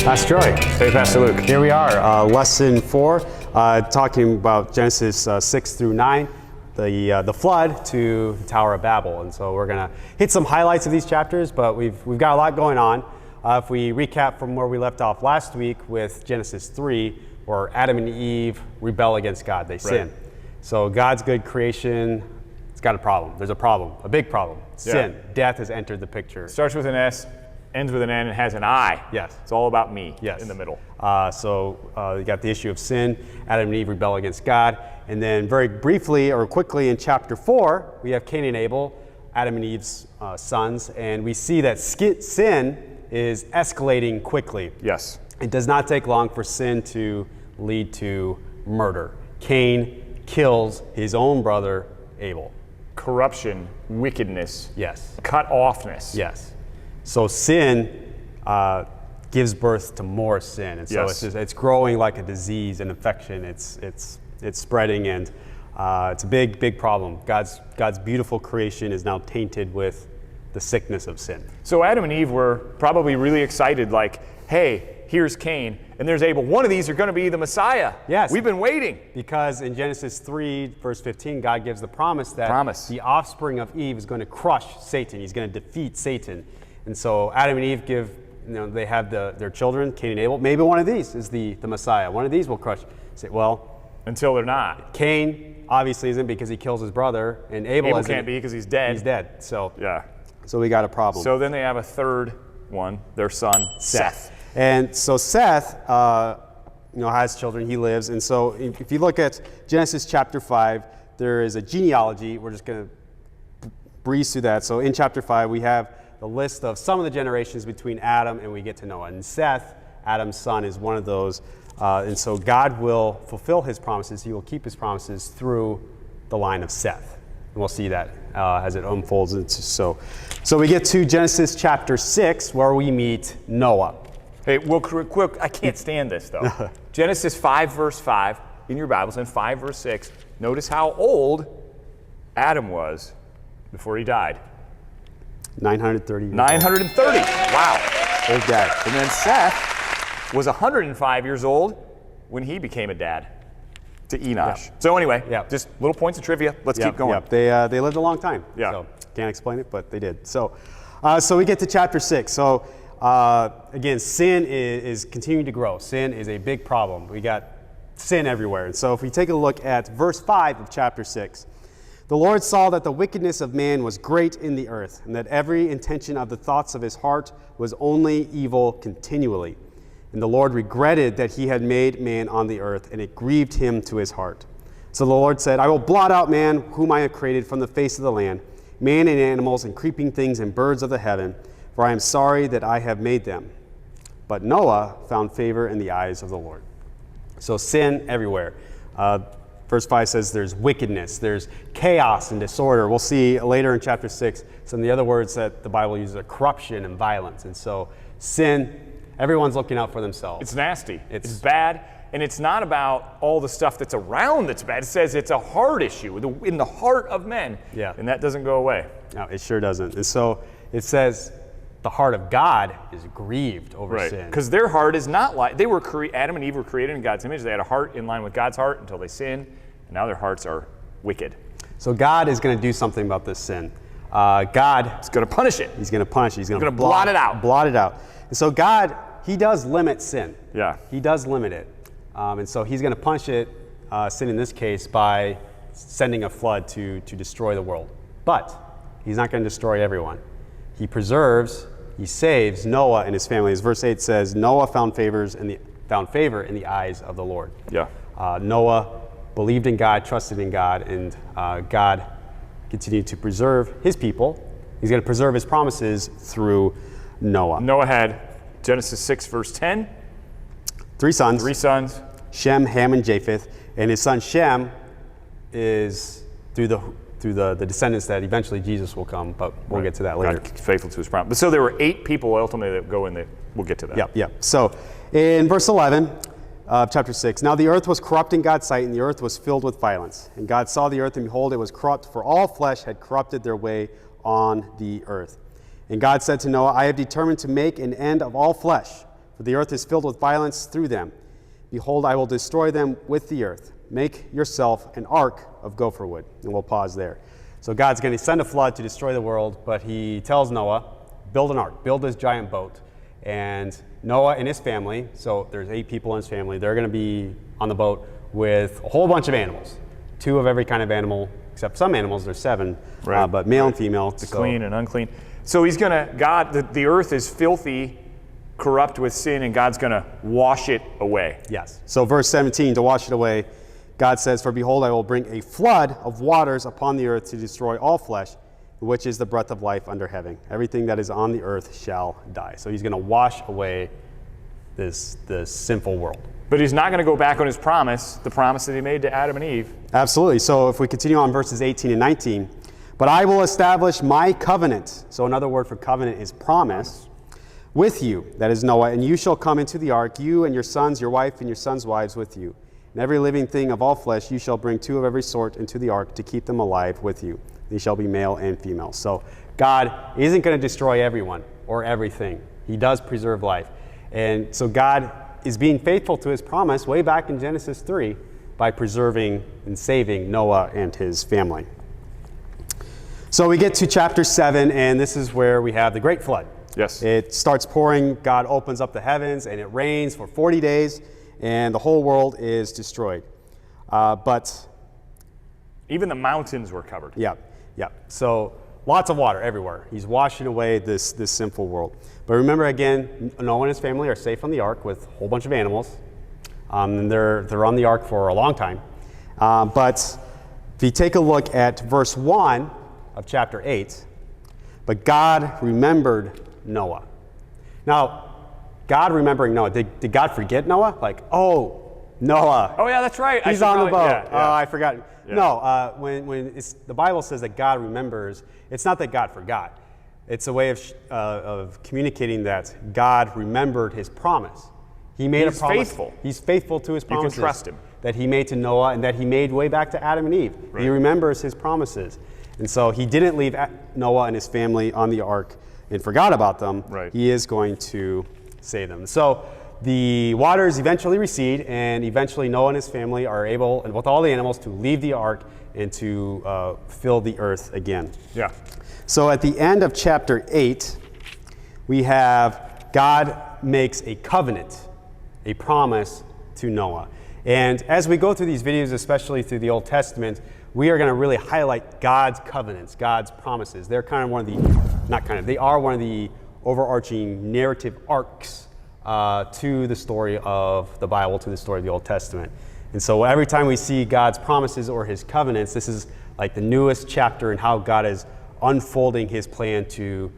Pastor Troy. Hey, Pastor Luke. Here we are, lesson 4, talking about Genesis 6 through 9, the flood to the Tower of Babel. And so we're going to hit some highlights of these chapters, but we've got a lot going on. If we recap from where we left off last week with Genesis 3, where Adam and Eve rebel against God, they sin. So God's good creation, it's got a problem. There's a problem, a big problem. Sin, death has entered the picture. Starts with an S, ends with an N, and has an I. Yes. It's all about me in the middle. So you got the issue of sin. Adam and Eve rebel against God. And then very briefly or quickly in chapter 4, we have Cain and Abel, Adam and Eve's sons. And we see that sin is escalating quickly. Yes. It does not take long for sin to lead to murder. Cain kills his own brother, Abel. Corruption, wickedness. Yes. Cut offness. Yes. So sin gives birth to more sin, and so it's growing like a disease, an infection. It's spreading, and it's a big problem. God's beautiful creation is now tainted with the sickness of sin. So Adam and Eve were probably really excited, like, hey, here's Cain, and there's Abel. One of these are going to be the Messiah. Yes. We've been waiting. Because in Genesis 3, verse 15, God gives the promise that the offspring of Eve is going to crush Satan. He's going to defeat Satan. And so Adam and Eve they have their children, Cain and Abel. Maybe one of these is the Messiah. One of these will crush. Say, well, until they're not. Cain obviously isn't because he kills his brother, and Abel can't be because he's dead. He's dead. So yeah. So we got a problem. So then they have a third one, their son Seth. And so Seth, has children. He lives. And so if you look at Genesis chapter 5, there is a genealogy. We're just going to breeze through that. So in chapter 5, we have the list of some of the generations between Adam and we get to Noah. And Seth, Adam's son, is one of those. And so God will fulfill his promises. He will keep his promises through the line of Seth. And we'll see that as it unfolds. So we get to Genesis chapter 6, where we meet Noah. Hey, quick, I can't stand this, though. Genesis 5, verse 5, in your Bibles, and 5, verse 6, notice how old Adam was before he died. 930. 930. Wow. Old dad. And then Seth was 105 years old when he became a dad to Enosh. Yeah. So anyway, just little points of trivia. Let's keep going. They lived a long time. Yeah. So can't explain it, but they did. So we get to chapter 6. So again, sin is continuing to grow. Sin is a big problem. We got sin everywhere. And so if we take a look at verse 5 of chapter 6, the Lord saw that the wickedness of man was great in the earth, and that every intention of the thoughts of his heart was only evil continually. And the Lord regretted that he had made man on the earth, and it grieved him to his heart. So the Lord said, I will blot out man whom I have created from the face of the land, man and animals and creeping things and birds of the heaven, for I am sorry that I have made them. But Noah found favor in the eyes of the Lord. So sin everywhere. Verse 5 says there's wickedness, there's chaos and disorder. We'll see later in chapter 6 some of the other words that the Bible uses are corruption and violence. And so sin, everyone's looking out for themselves. It's nasty. It's bad. And it's not about all the stuff that's around that's bad. It says it's a heart issue in the heart of men. Yeah. And that doesn't go away. No, it sure doesn't. And so it says the heart of God is grieved over sin. Because their heart is not like, Adam and Eve were created in God's image. They had a heart in line with God's heart until they sinned, and now their hearts are wicked. So God is going to do something about this sin. God is going to punish it. He's going to punish it. He's going to blot it out. Blot it out. And so God, he does limit sin. Yeah. He does limit it. And so he's going to punish it, sin in this case, by sending a flood to destroy the world. But he's not going to destroy everyone. He preserves, he saves Noah and his family. As verse 8 says, Noah found favor in the eyes of the Lord. Yeah. Noah believed in God, trusted in God, and God continued to preserve his people. He's going to preserve his promises through Noah. Noah had, Genesis 6, verse 10. 3 sons. 3 sons. Shem, Ham, and Japheth. And his son Shem is through the descendants that eventually Jesus will come, but we'll get to that later. God faithful to his promise. But so there were 8 people ultimately that go in there. We'll get to that. Yep. So in verse 11 of chapter 6, now the earth was corrupt in God's sight, and the earth was filled with violence. And God saw the earth, and behold, it was corrupt, for all flesh had corrupted their way on the earth. And God said to Noah, I have determined to make an end of all flesh, for the earth is filled with violence through them. Behold, I will destroy them with the earth. Make yourself an ark of gopher wood. And we'll pause there. So God's going to send a flood to destroy the world, but he tells Noah, build an ark, build this giant boat. And Noah and his family, so there's 8 people in his family, they're going to be on the boat with a whole bunch of animals. 2 of every kind of animal, except some animals, there's 7, Right. but male and female. The clean and unclean. So he's going to, the earth is filthy, corrupt with sin, and God's going to wash it away. Yes. So verse 17, to wash it away, God says, for behold, I will bring a flood of waters upon the earth to destroy all flesh, which is the breath of life under heaven. Everything that is on the earth shall die. So he's going to wash away this sinful world. But he's not going to go back on his promise, the promise that he made to Adam and Eve. Absolutely. So if we continue on verses 18 and 19, but I will establish my covenant. So another word for covenant is promise. With you, that is Noah, and you shall come into the ark, you and your sons, your wife, and your sons' wives with you. And every living thing of all flesh you shall bring 2 of every sort into the ark to keep them alive with you. They shall be male and female. So God isn't going to destroy everyone or everything. He does preserve life. And so God is being faithful to his promise way back in Genesis 3 by preserving and saving Noah and his family. So we get to chapter 7, and this is where we have the great flood. Yes. It starts pouring, God opens up the heavens, and it rains for 40 days, and the whole world is destroyed. But even the mountains were covered. Yeah. So lots of water everywhere. He's washing away this sinful world. But remember, again, Noah and his family are safe on the ark with a whole bunch of animals. And they're on the ark for a long time. But if you take a look at verse 1 of chapter 8, but God remembered Noah. Now, God remembering Noah, did God forget Noah? Like, oh, Noah. Oh, yeah, that's right. He's on the boat. Yeah. Oh, I forgot. Yeah. No, when the Bible says that God remembers, it's not that God forgot. It's a way of communicating that God remembered his promise. He made a promise. Faithful. He's faithful to his promises. You can trust him. That he made to Noah and that he made way back to Adam and Eve. Right. He remembers his promises. And so he didn't leave Noah and his family on the ark and forgot about them. Right. He is going to save them. So the waters eventually recede, and eventually Noah and his family are able, and with all the animals, to leave the ark and to fill the earth again. Yeah. So at the end of chapter 8, we have God makes a covenant, a promise to Noah. And as we go through these videos, especially through the Old Testament, we are going to really highlight God's covenants, God's promises. They're kind of one of the, they are one of the overarching narrative arcs to the story of the Bible, to the story of the Old Testament. And so every time we see God's promises or his covenants, this is like the newest chapter in how God is unfolding his plan to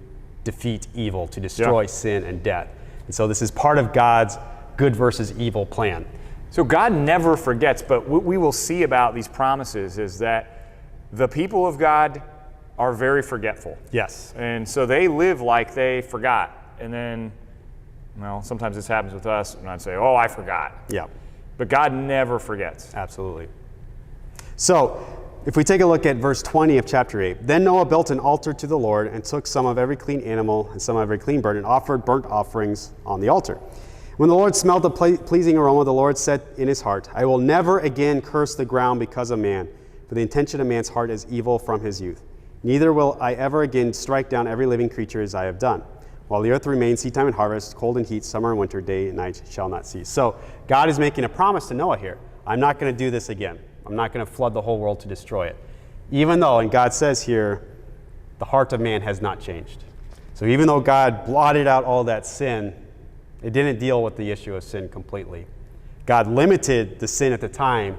defeat evil, to destroy sin and death. And so this is part of God's good versus evil plan. So God never forgets, but what we will see about these promises is that the people of God are very forgetful. Yes. And so they live like they forgot. And then, well, sometimes this happens with us, and I'd say, oh, I forgot. Yeah. But God never forgets. Absolutely. So if we take a look at verse 20 of chapter 8, then Noah built an altar to the Lord and took some of every clean animal and some of every clean bird and offered burnt offerings on the altar. When the Lord smelled the pleasing aroma, the Lord said in his heart, I will never again curse the ground because of man, for the intention of man's heart is evil from his youth. Neither will I ever again strike down every living creature as I have done. While the earth remains, seedtime and harvest, cold and heat, summer and winter, day and night shall not cease. So God is making a promise to Noah here. I'm not going to do this again. I'm not going to flood the whole world to destroy it. Even though, and God says here, the heart of man has not changed. So even though God blotted out all that sin, it didn't deal with the issue of sin completely. God limited the sin at the time,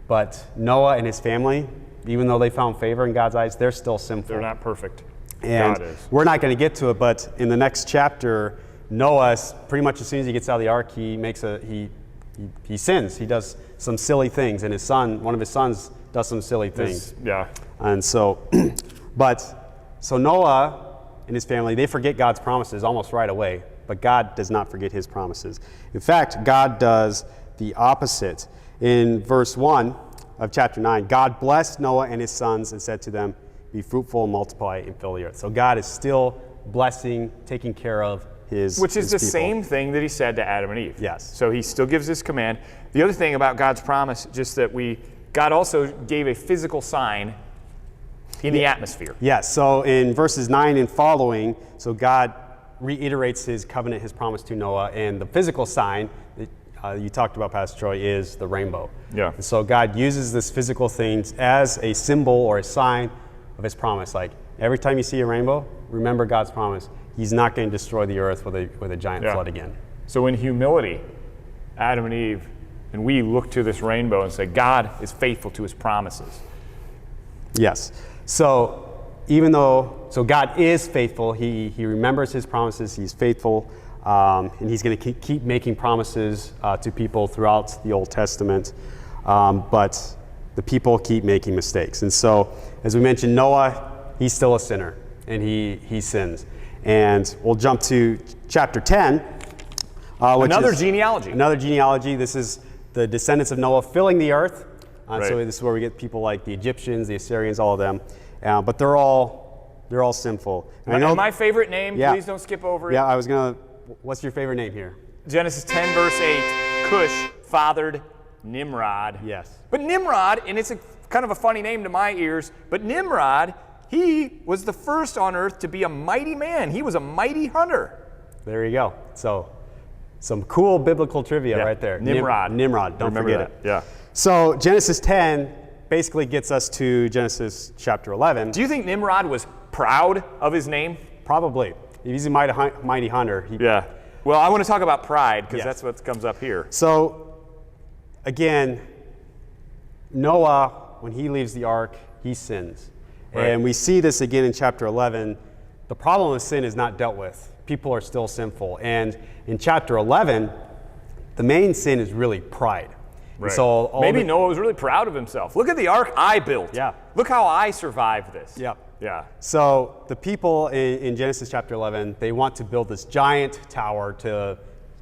but Noah and his family, even though they found favor in God's eyes, they're still sinful. They're not perfect. And God is. We're not going to get to it, but in the next chapter, Noah, pretty much as soon as he gets out of the ark, he sins. He does some silly things, and one of his sons does some silly things. Yeah. And so, so Noah and his family, they forget God's promises almost right away, but God does not forget his promises. In fact, God does the opposite. In verse 1 of chapter 9, God blessed Noah and his sons and said to them, be fruitful, multiply, and fill the earth. So God is still blessing, taking care of his Which is his the people. same thing that he said to Adam and Eve. Yes. So he still gives this command. The other thing about God's promise, just that God also gave a physical sign in the atmosphere. Yes, so in verses 9 and following, so God reiterates his covenant, his promise to Noah, and the physical sign that you talked about, Pastor Troy, is the rainbow. Yeah. And so God uses this physical thing as a symbol or a sign of his promise. Like every time you see a rainbow, remember God's promise. He's not going to destroy the earth with a giant flood again. So in humility, Adam and Eve, and we look to this rainbow and say, God is faithful to his promises. Yes. So so God is faithful, he remembers his promises, he's faithful, and he's going to keep making promises to people throughout the Old Testament, but the people keep making mistakes. And so, as we mentioned, Noah, he's still a sinner, and he sins. And we'll jump to chapter 10. Another genealogy. Another genealogy. This is the descendants of Noah filling the earth. Right. So this is where we get people like the Egyptians, the Assyrians, all of them. But they're all sinful. And my favorite name, Yeah. please don't skip over it. Yeah, what's your favorite name here? Genesis 10, verse 8, Cush fathered Nimrod. Yes. But Nimrod, and it's kind of a funny name to my ears, but Nimrod, he was the first on earth to be a mighty man. He was a mighty hunter. There you go. So some cool biblical trivia right there. Nimrod. Nimrod, don't Remember forget that. it. Yeah. So Genesis 10 basically gets us to Genesis chapter 11. Do you think Nimrod was proud of his name? Probably. He's a mighty hunter. Yeah. Well, I want to talk about pride because Yes. that's what comes up here. So, again, Noah, when he leaves the ark, he sins. Right. And we see this again in chapter 11. The problem of sin is not dealt with. People are still sinful. And in chapter 11, the main sin is really pride. Right. So maybe Noah was really proud of himself. Look at the ark I built. Yeah. Look how I survived this. Yeah. Yeah. So the people in Genesis chapter 11, they want to build this giant tower to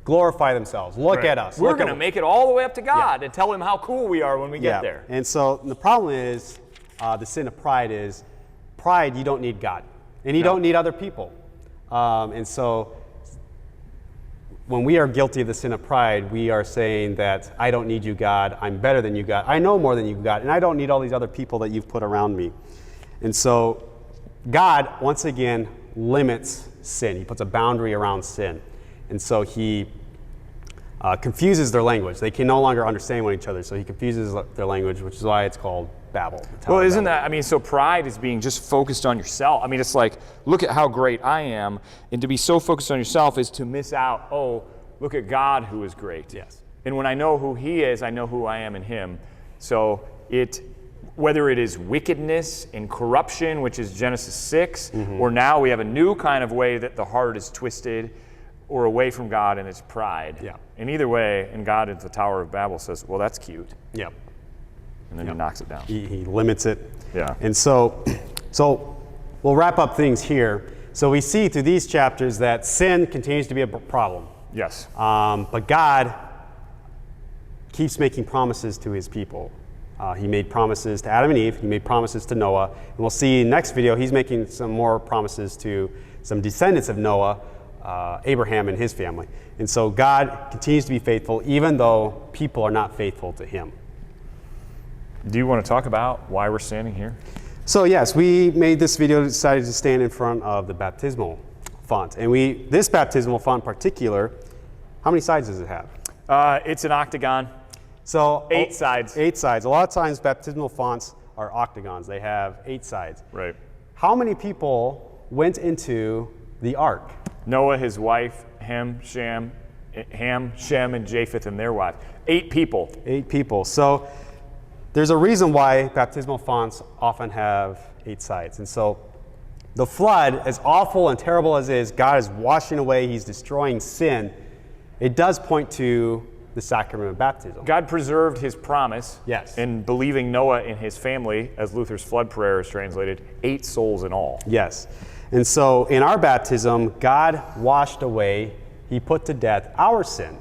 glorify themselves. Look Right. at us. We're Look going to at- make it all the way up to God and tell him how cool we are when we Yeah. get there. And so the problem is, the sin of pride is, pride, you don't need God. And you don't need other people. And so when we are guilty of the sin of pride, we are saying that I don't need you, God. I'm better than you, God. I know more than you, God. And I don't need all these other people that you've put around me. And so God, once again, limits sin. He puts a boundary around sin. And so he confuses their language. They can no longer understand one each other. So he confuses their language, which is why it's called Babel. Well, isn't that, so pride is being just focused on yourself. I mean, it's like, look at how great I am. And to be so focused on yourself is to miss out, look at God who is great. Yes. And when I know who he is, I know who I am in him. So whether it is wickedness and corruption, which is Genesis 6, or now we have a new kind of way that the heart is twisted or away from God and it's pride. Yeah. And either way, and God at the Tower of Babel says, well, that's cute. Yep. And then he knocks it down. He limits it. Yeah. And so we'll wrap up things here. So we see through these chapters that sin continues to be a problem. Yes. But God keeps making promises to his people. He made promises to Adam and Eve. He made promises to Noah. And we'll see in the next video, he's making some more promises to some descendants of Noah, Abraham and his family. And so God continues to be faithful even though people are not faithful to him. Do you want to talk about why we're standing here? So yes, we made this video, decided to stand in front of the baptismal font. And this baptismal font in particular, how many sides does it have? It's an octagon. So 8 sides. 8 sides. A lot of times baptismal fonts are octagons. They have 8 sides. Right. How many people went into the ark? Noah, his wife, Ham, Shem, and Japheth, and their wives. 8 people. 8 people. So there's a reason why baptismal fonts often have 8 sides. And so the flood, as awful and terrible as it is, God is washing away, he's destroying sin. It does point to the sacrament of baptism. God preserved his promise. Yes. In believing Noah and his family, as Luther's flood prayer is translated, 8 souls in all. Yes. And so in our baptism, God washed away, he put to death our sin.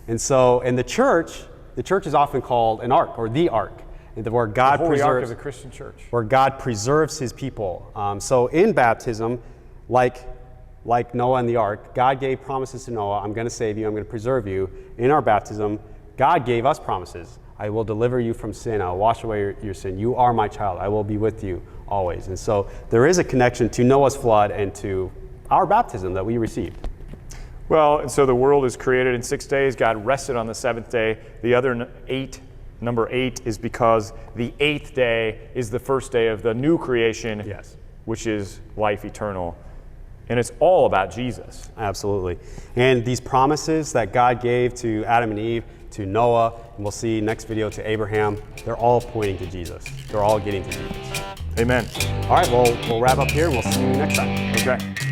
And so in the church is often called an ark or the ark, where God The holy ark of preserves the Christian church. where God preserves his people. So in baptism, like like Noah and the ark, God gave promises to Noah. I'm going to save you. I'm going to preserve you. In our baptism, God gave us promises. I will deliver you from sin. I will wash away your sin. You are my child. I will be with you always. And so there is a connection to Noah's flood and to our baptism that we received. Well, and so the world is created in 6 days. God rested on the seventh day. The other number 8 is because the 8th day is the first day of the new creation, Yes. which is life eternal. And it's all about Jesus. Absolutely. And these promises that God gave to Adam and Eve, to Noah, and we'll see next video to Abraham, they're all pointing to Jesus. They're all getting to Jesus. Amen. All right, well, we'll wrap up here and we'll see you next time. Okay.